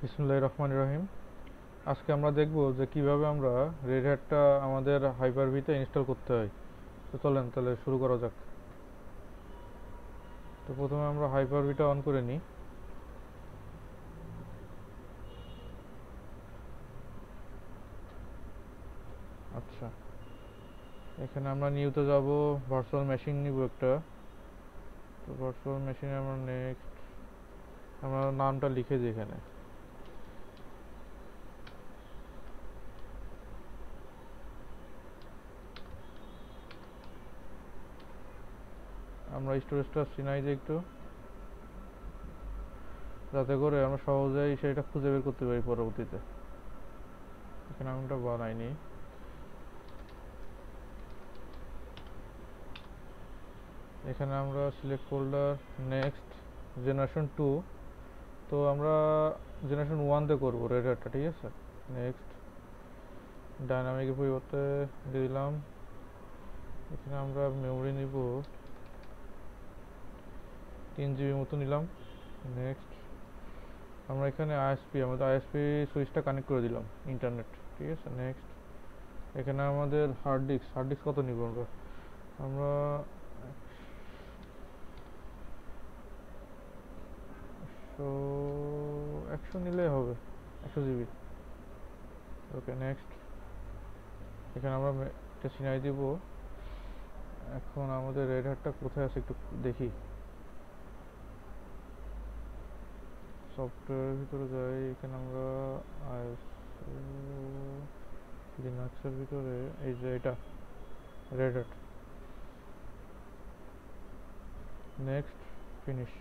বিসমিল্লাহির রহমানির রহিম। আজকে আমরা দেখব যে কিভাবে আমরা রেড হ্যাটটা আমাদের হাইপার-ভিতে ইনস্টল করতে হয়। তো চলেন তাহলে শুরু করা যাক। তো প্রথমে আমরা হাইপার-ভিটা অন করে নিই। আচ্ছা, এখানে আমরা নিউতে যাব, ভার্চুয়াল মেশিন নিব একটা। তো ভার্চুয়াল মেশিনে আমরা নেক্সট, আমরা নামটা লিখে দিই এখানে। আমরা স্টোরেজটা চিনাই দিই একটু, যাতে করে আমরা সহজেই সেটা খুঁজে বের করতে পারি পরবর্তীতে। এখানে আমরা বানাইনি। এখানে আমরা সিলেক্ট ফোল্ডার, নেক্সট, জেনারেশন 2। তো আমরা জেনারেশন 1 তে করবো রেড হ্যাটটা, ঠিক আছে। নেক্সট, ডাইনামিকের পরিবর্তে দিয়ে দিলাম। এখানে আমরা মেমোরি নিব 3 GB মতো নিলাম। নেক্সট, আমরা এখানে আমাদের আইএসপি সুইচটা কানেক্ট করে দিলাম ইন্টারনেট, ঠিক আছে। নেক্সট, এখানে আমাদের হার্ড ডিস্ক কত নিব আমরা আমরা 100 নিলেই হবে, 100 GB। ওকে, নেক্সট। এখানে আমরা এটা চিনাই দিব। এখন আমাদের রেড হ্যাটটা কোথায় আছে একটু দেখি। সফটওয়্যারের ভিতরে যাই, এখানে আমরা লিনাক্সের ভিতরে এই যে এটা red hat. Next, finish,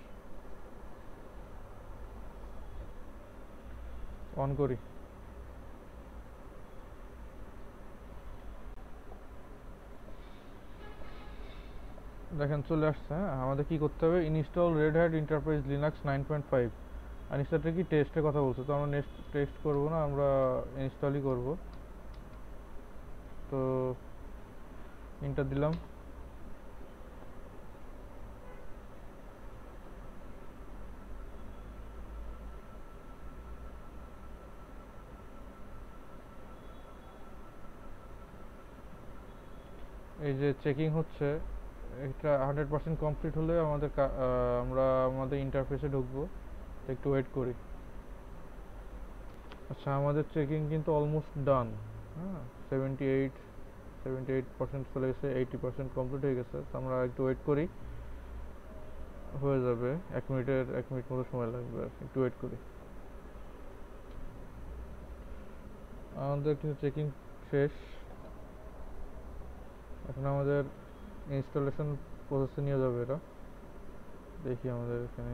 on করি। দেখেন চলে আসছে। হ্যাঁ, আমাদের কি করতে হবে, install Red Hat Enterprise Linux 9.5। ইনস্টলটা কি টেস্টের কথা বলছে, তো আমরা নেক্সট টেস্ট করবো না, আমরা ইনস্টলই করব। তো ইন্টার দিলাম। এই যে চেকিং হচ্ছে, এটা 100% কমপ্লিট হলে আমরা আমাদের ইন্টারফেসে ঢুকবো। তো একটু ওয়েট করি। আচ্ছা, আমাদের চেকিং কিন্তু অলমোস্ট ডান। হ্যাঁ, 78% চলে গেছে, 80% কমপ্লিট হয়ে গেছে। তো আমরা একটু ওয়েট করি, হয়ে যাবে। 1 মিনিট মতো সময় লাগবে, আর একটু ওয়েট করি। আমাদের কিন্তু চেকিং শেষ। এখন আমাদের ইনস্টলেশন প্রসেসে নিয়ে যাবে এটা। দেখি আমাদের এখানে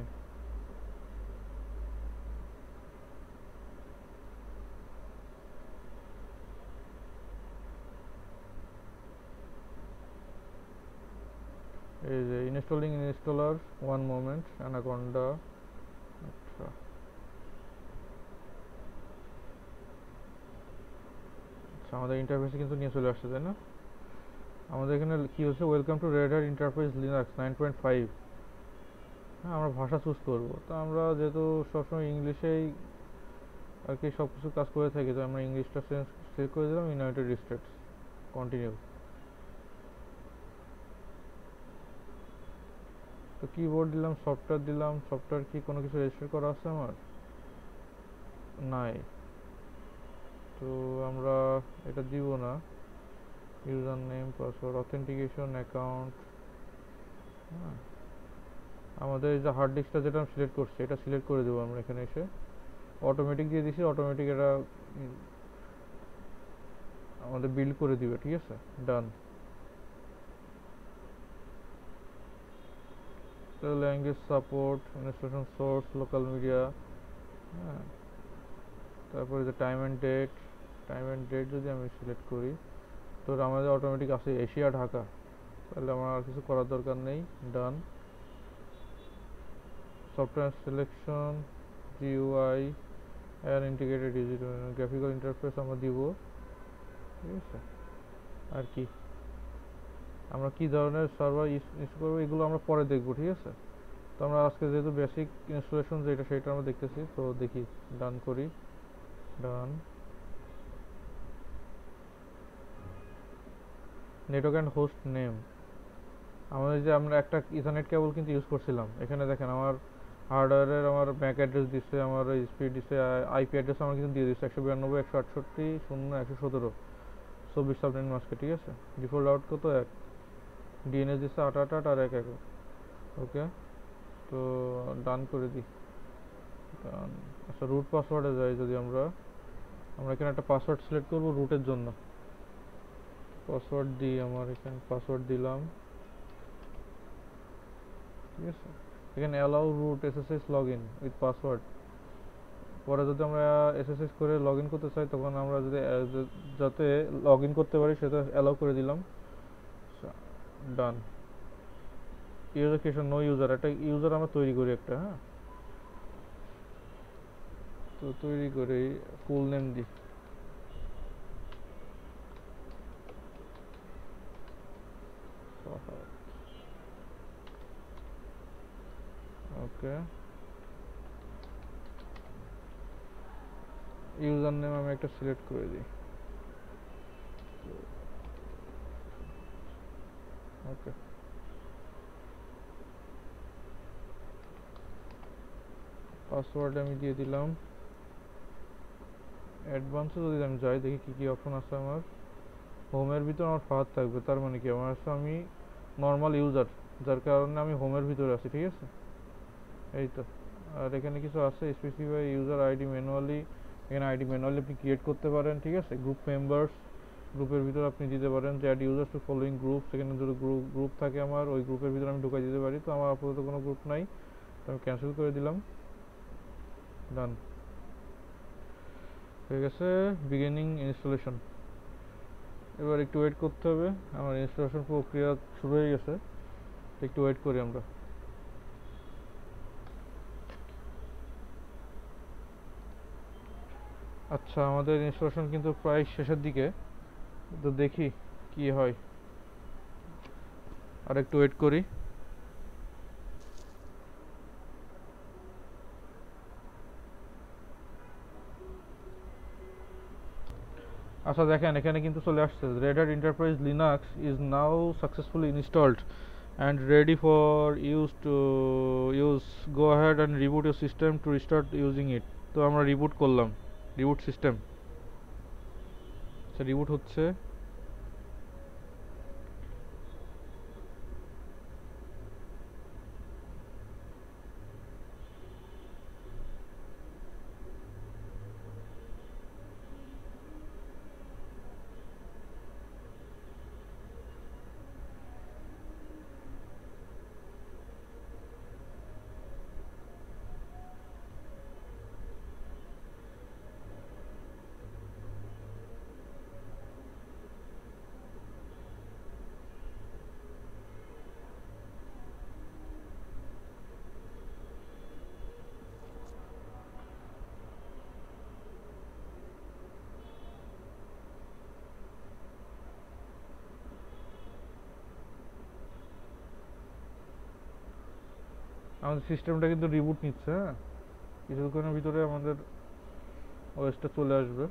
এই যে installing installer, one moment, anaconda. আচ্ছা, আচ্ছা, আমাদের ইন্টারফেসে কিন্তু নিয়ে চলে আসছে, তাই না? আমাদের এখানে কি হচ্ছে, welcome to Red Hat interface Linux 9.5। হ্যাঁ, আমরা ভাষা চুজ করবো। তো আমরা যেহেতু সবসময় ইংলিশেই আর কি সব কিছু কাজ করে থাকি, তো আমরা ইংলিশটা সিলেক্ট করে দিলাম, ইউনাইটেড স্টেটস। কন্টিনিউ। তো কিবোর্ড দিলাম, সফটওয়্যার দিলাম। সফটওয়্যার কি কোনো কিছু রেজিস্টার করা আছে আমার? নাই। তো আমরা এটা দিব না। User name, password, authentication, account. হ্যাঁ, আমাদের এই যে হার্ড ডিস্কটা যেটা আমি সিলেক্ট করছি, এটা সিলেক্ট করে দেবো আমরা এখানে এসে। অটোমেটিক দিয়ে দিছি, অটোমেটিক এটা আমাদের বিল্ড করে দিবে, ঠিক আছে। Done. Language support, installation source, local media. হ্যাঁ, তারপরে যে টাইম অ্যান্ড ডেট যদি আমি সিলেক্ট করি, তো আমাদের অটোমেটিক আসে এশিয়া ঢাকা। তাহলে আমার আর কিছু করার দরকার নেই। ডান। সফটওয়্যার সিলেকশন, জিইউআই, এর ইন্টিগ্রেটেড ডিজিটাল গ্রাফিক্যাল ইন্টারফেস আমরা দিব, ঠিক আছে। আর কি, আমরা কি ধরনের সার্ভার ইউজ করবো এগুলো আমরা পরে দেখবো, ঠিক আছে। তো আমরা আজকে যেহেতু বেসিক ইনস্টলেশন যেটা সেটা আমরা দেখতেছি, তো দেখি ডান করি। ডান। নেটওয়ার্ক অ্যান্ড হোস্ট নেম, আমাদের যে আমরা একটা ইথারনেট কেবল কিন্তু ইউজ করছিলাম, এখানে দেখেন আমার হার্ডওয়্যারের আমার ম্যাক অ্যাড্রেস দিচ্ছে, আমার স্পিড দিচ্ছে, আইপি অ্যাড্রেস আমার কিন্তু দিয়ে দিচ্ছে 192.168.0.117 24 সাবনেট মাস্কে, ঠিক আছে। ডিফল্ট আউট কত 1, ডিএনএস দিচ্ছে 888 আর 1 ওকে। তো ডান করে দিই। ডান। আচ্ছা রুট পাসওয়ার্ডে যাই, যদি আমরা আমরা এখানে একটা পাসওয়ার্ড সিলেক্ট করব রুটের জন্য। পাসওয়ার্ড দিই, আমার এখানে পাসওয়ার্ড দিলাম, ঠিক আছে। এখানে allow root SSS log in with password, পরে যদি আমরা এসএসএস করে লগ ইন করতে চাই তখন আমরা যদি যাতে লগ ইন করতে পারি সেটা অ্যালাউ করে দিলাম। ডান। ইউজার ক্রিয়েশন নো ইউজার, একটা ইউজার আমরা তৈরি করি একটা, হ্যাঁ। তো তৈরি করে ফুল নেম দিই, ওকে। ইউজার নেম আমি একটা সিলেক্ট করে দিই, ওকে। পাসওয়ার্ড আমি দিয়ে দিলাম। অ্যাডভান্সে যদি আমি যাই দেখি কি কি অপশন আছে আমার। হোমের ভিতর আমার ফাহাদ থাকবে, তার মানে কি আমার আছে আমি নর্মাল ইউজার, যার কারণে আমি হোমের ভিতরে আছি, ঠিক আছে। এই তো। আর এখানে কিছু আছে স্পেসিফাই ইউজার আইডি ম্যানুয়ালি, এখানে আইডি ম্যানুয়ালি আপনি ক্রিয়েট করতে পারেন, ঠিক আছে। গ্রুপ মেম্বার্স, গ্রুপের ভিতর আপনি দিতে পারেন যে add users to following group, সেখানে যদি গ্রুপ থাকে আমার ওই গ্রুপের ভিতরে আমি ঢুকাই দিতে পারি। তো আমার আপাতত কোনো গ্রুপ নাই, তো আমি ক্যান্সেল করে দিলাম। ডান হয়ে গেছে। বিগিনিং ইনস্টলেশন, এবার একটু ওয়েট করতে হবে, আমার ইনস্টলেশন প্রক্রিয়া শুরু হয়ে গেছে, একটু ওয়েট করি আমরা। আচ্ছা আমাদের ইনস্টলেশন কিন্তু প্রায় শেষের দিকে, তো দেখি কি হয়, আর একটু ওয়েট করি। আচ্ছা দেখেন এখানে কিন্তু চলে আসছে Red Hat Enterprise Linux is now successfully installed and ready for use to use, go ahead and reboot your system to restart using it। তো আমরা রিবুট করলাম, রিবুট সিস্টেম, আচ্ছা রিবুট হচ্ছে। আমাদের সিস্টেমটা কিন্তু রিবুট নিচ্ছে, হ্যাঁ, কিছুক্ষণের ভিতরে আমাদের ওএসটা চলে আসবে।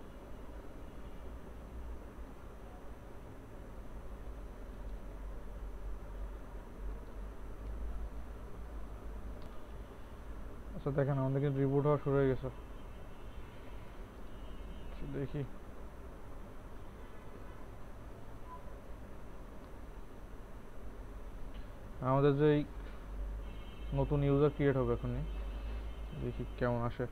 আচ্ছা দেখেন আমাদের কিন্তু রিবুট হওয়া শুরু হয়ে গেছে, দেখি। আমাদের যে নতুন ইউজার ক্রিয়েট হবে এখনই, দেখি কেমন আসে।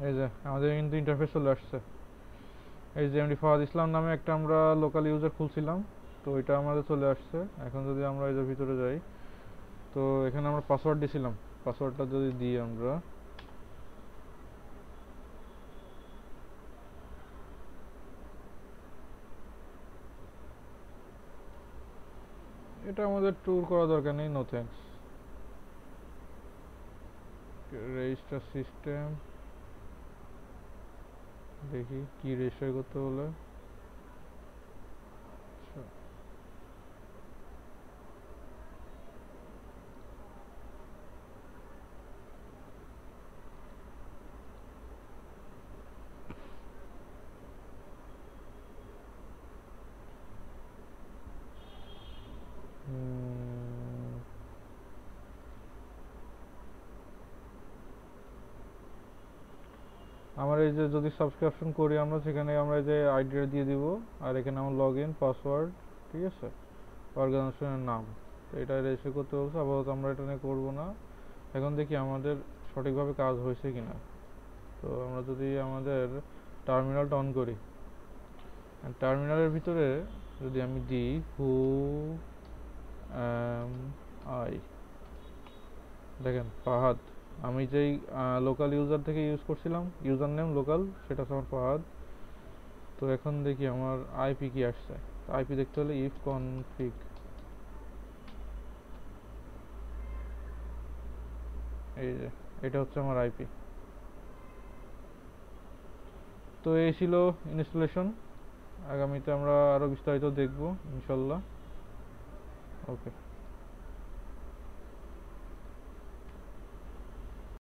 এই যে আমাদের কিন্তু ইন্টারফেস চলে আসছে। এই যে এমডি ফাহাদ ইসলাম নামে একটা আমরা লোকাল ইউজার খুলছিলাম, তো এটা আমাদের চলে আসছে। এখন যদি আমরা এর ভিতরে যাই, তো এখানে আমরা পাসওয়ার্ড দিছিলাম, পাসওয়ার্ডটা যদি দিই আমরা, এটা আমাদের ট্যুর করা দরকার নেই, নো থ্যাঙ্কস। রেজিস্টার সিস্টেম, দেখি কি রেজিস্টার করতে বলে। আচ্ছা, আমার এই যে যদি সাবস্ক্রিপশন করি আমরা, সেখানে আমরা এই যে আইডিটা দিয়ে দিব, আর এখানে আমার লগ ইন পাসওয়ার্ড, ঠিক আছে, অর্গানাইজেশনের নাম। তো এটা রেজিস্টার করতে বলছে, আপাতত আমরা এটা নিয়ে করবো না। এখন দেখি আমাদের সঠিকভাবে কাজ হয়েছে কিনা। তো আমরা যদি আমাদের টার্মিনালটা অন করি, টার্মিনালের ভিতরে যদি আমি দিই হু আই, দেখেন ফাহাদ, আমি যেই লোকাল ইউজার থেকে ইউজ করছিলাম, ইউজার নেম লোকাল, সেটা হচ্ছে আমার ফাহাদ। তো এখন দেখি আমার আইপি কি আসছে। আইপি দেখতে হলে ইফ কনফিগ, এই যে এটা হচ্ছে আমার আইপি। তো এই ছিল ইনস্টলেশন। আগামীতে আমরা আরো বিস্তারিত দেখব ইনশাল্লাহ। ওকে।